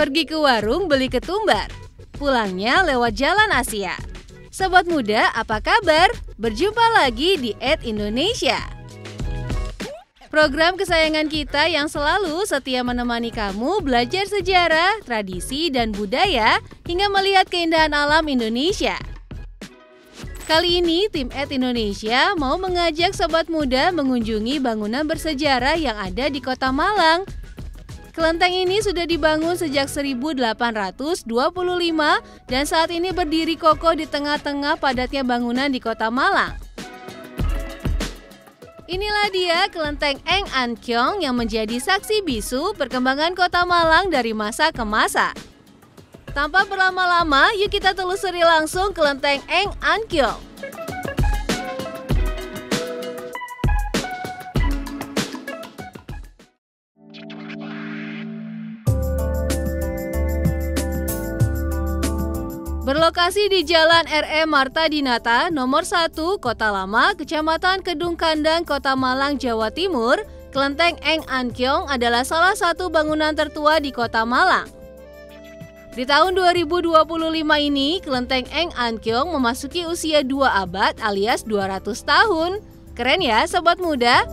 Pergi ke warung beli ketumbar, pulangnya lewat Jalan Asia. Sobat muda, apa kabar? Berjumpa lagi di @Indonesia. Program kesayangan kita yang selalu setia menemani kamu belajar sejarah, tradisi, dan budaya hingga melihat keindahan alam Indonesia. Kali ini tim @Indonesia mau mengajak sobat muda mengunjungi bangunan bersejarah yang ada di Kota Malang. Kelenteng ini sudah dibangun sejak 1825 dan saat ini berdiri kokoh di tengah-tengah padatnya bangunan di Kota Malang. Inilah dia Kelenteng Eng An Kyong yang menjadi saksi bisu perkembangan Kota Malang dari masa ke masa. Tanpa berlama-lama, yuk kita telusuri langsung Kelenteng Eng An Kyong. Berlokasi di Jalan R.E. Marta Dinata, nomor 1, Kota Lama, Kecamatan Kedung Kandang, Kota Malang, Jawa Timur, Kelenteng Eng An Kyong adalah salah satu bangunan tertua di Kota Malang. Di tahun 2025 ini, Kelenteng Eng An Kyong memasuki usia 2 abad alias 200 tahun. Keren ya, sobat muda?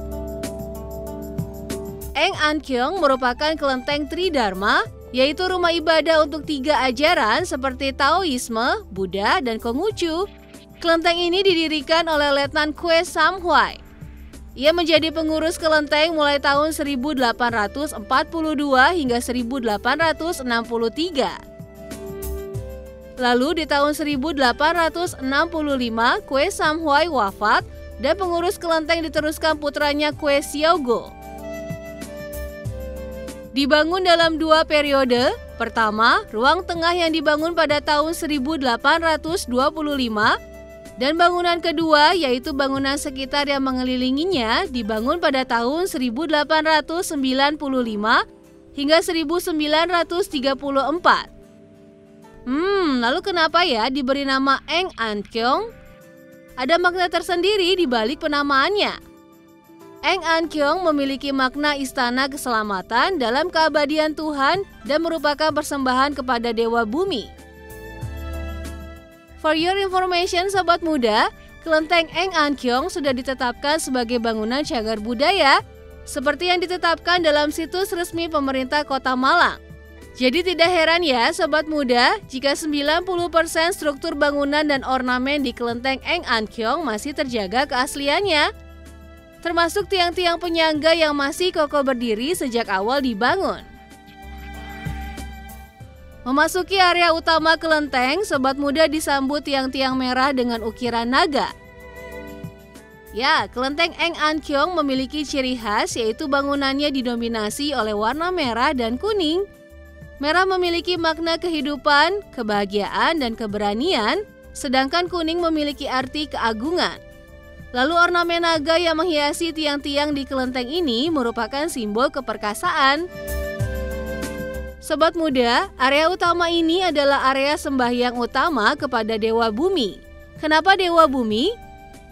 Eng An Kyong merupakan kelenteng Tridharma, yaitu rumah ibadah untuk 3 ajaran seperti Taoisme, Buddha, dan Konghucu. Kelenteng ini didirikan oleh Letnan Kwe Samhwai. Ia menjadi pengurus kelenteng mulai tahun 1842 hingga 1863. Lalu di tahun 1865 Kwe Samhwai wafat dan pengurus kelenteng diteruskan putranya Kwe Xiaogo. Dibangun dalam 2 periode. Pertama, ruang tengah yang dibangun pada tahun 1825 dan bangunan kedua yaitu bangunan sekitar yang mengelilinginya dibangun pada tahun 1895 hingga 1934. Lalu kenapa ya diberi nama Eng An Kyong? Ada makna tersendiri di balik penamaannya. Eng An Kyong memiliki makna istana keselamatan dalam keabadian Tuhan dan merupakan persembahan kepada Dewa Bumi. For your information, sobat muda, Kelenteng Eng An Kyong sudah ditetapkan sebagai bangunan cagar budaya, seperti yang ditetapkan dalam situs resmi pemerintah Kota Malang. Jadi tidak heran ya, sobat muda, jika 90% struktur bangunan dan ornamen di Kelenteng Eng An Kyong masih terjaga keasliannya, termasuk tiang-tiang penyangga yang masih kokoh berdiri sejak awal dibangun. Memasuki area utama kelenteng, sobat muda disambut tiang-tiang merah dengan ukiran naga. Ya, Kelenteng Eng An Kyong memiliki ciri khas yaitu bangunannya didominasi oleh warna merah dan kuning. Merah memiliki makna kehidupan, kebahagiaan, dan keberanian, sedangkan kuning memiliki arti keagungan. Lalu ornamen naga yang menghiasi tiang-tiang di kelenteng ini merupakan simbol keperkasaan. Sobat muda, area utama ini adalah area sembahyang utama kepada Dewa Bumi. Kenapa Dewa Bumi?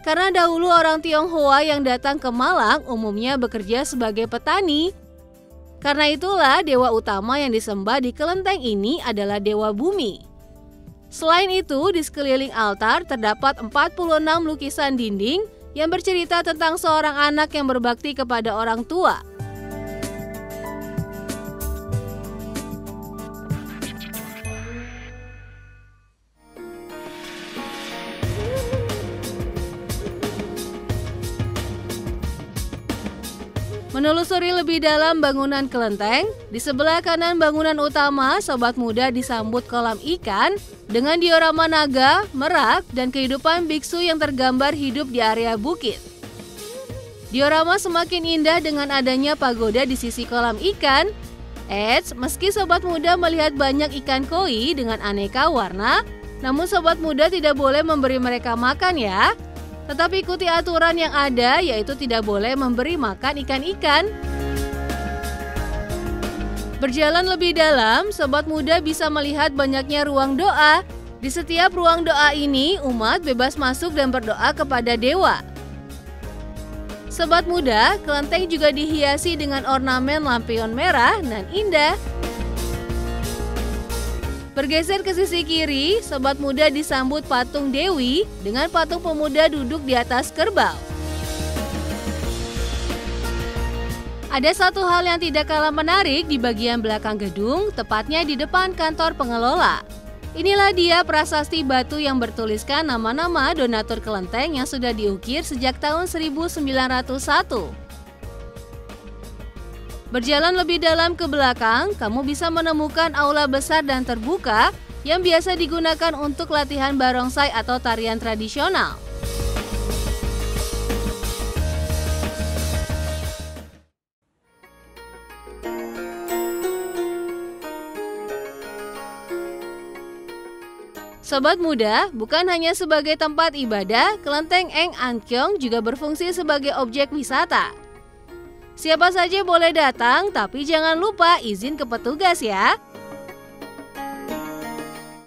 Karena dahulu orang Tionghoa yang datang ke Malang umumnya bekerja sebagai petani. Karena itulah dewa utama yang disembah di kelenteng ini adalah Dewa Bumi. Selain itu, di sekeliling altar terdapat 46 lukisan dinding yang bercerita tentang seorang anak yang berbakti kepada orang tua. Menelusuri lebih dalam bangunan kelenteng, di sebelah kanan bangunan utama, sobat muda disambut kolam ikan dengan diorama naga, merak, dan kehidupan biksu yang tergambar hidup di area bukit. Diorama semakin indah dengan adanya pagoda di sisi kolam ikan. Meski sobat muda melihat banyak ikan koi dengan aneka warna, namun sobat muda tidak boleh memberi mereka makan ya. Tetapi ikuti aturan yang ada, yaitu tidak boleh memberi makan ikan-ikan. Berjalan lebih dalam, sobat muda bisa melihat banyaknya ruang doa. Di setiap ruang doa ini, umat bebas masuk dan berdoa kepada dewa. Sobat muda, kelenteng juga dihiasi dengan ornamen lampion merah dan indah. Bergeser ke sisi kiri, sobat muda disambut patung Dewi dengan patung pemuda duduk di atas kerbau. Ada satu hal yang tidak kalah menarik di bagian belakang gedung, tepatnya di depan kantor pengelola. Inilah dia prasasti batu yang bertuliskan nama-nama donatur kelenteng yang sudah diukir sejak tahun 1901. Berjalan lebih dalam ke belakang, kamu bisa menemukan aula besar dan terbuka yang biasa digunakan untuk latihan barongsai atau tarian tradisional. Sobat muda, bukan hanya sebagai tempat ibadah, Kelenteng Eng Ankyong juga berfungsi sebagai objek wisata. Siapa saja boleh datang, tapi jangan lupa izin ke petugas ya.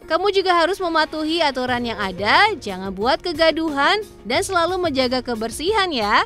Kamu juga harus mematuhi aturan yang ada, jangan buat kegaduhan, dan selalu menjaga kebersihan ya.